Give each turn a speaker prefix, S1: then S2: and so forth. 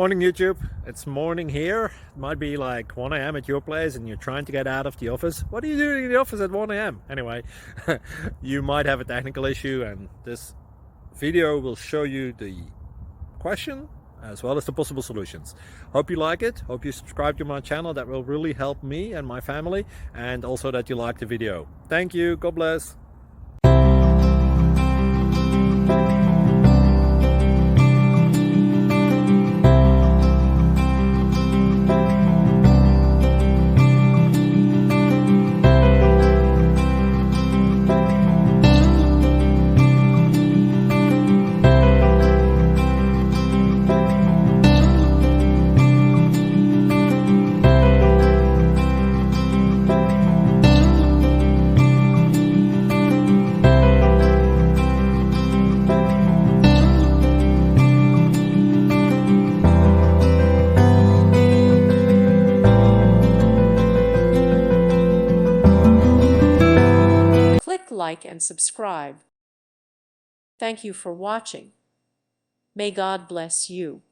S1: Morning YouTube, it's morning here. It might be like 1 a.m. at your place and you're trying to get out of the office. What are you doing in the office at 1 a.m.? Anyway, you might have a technical issue and this video will show you the question as well as the possible solutions. Hope you like it, hope you subscribe to my channel. That will really help me and my family, and also that you like the video. Thank you, God bless.
S2: Click like and subscribe. Thank you for watching. May God bless you.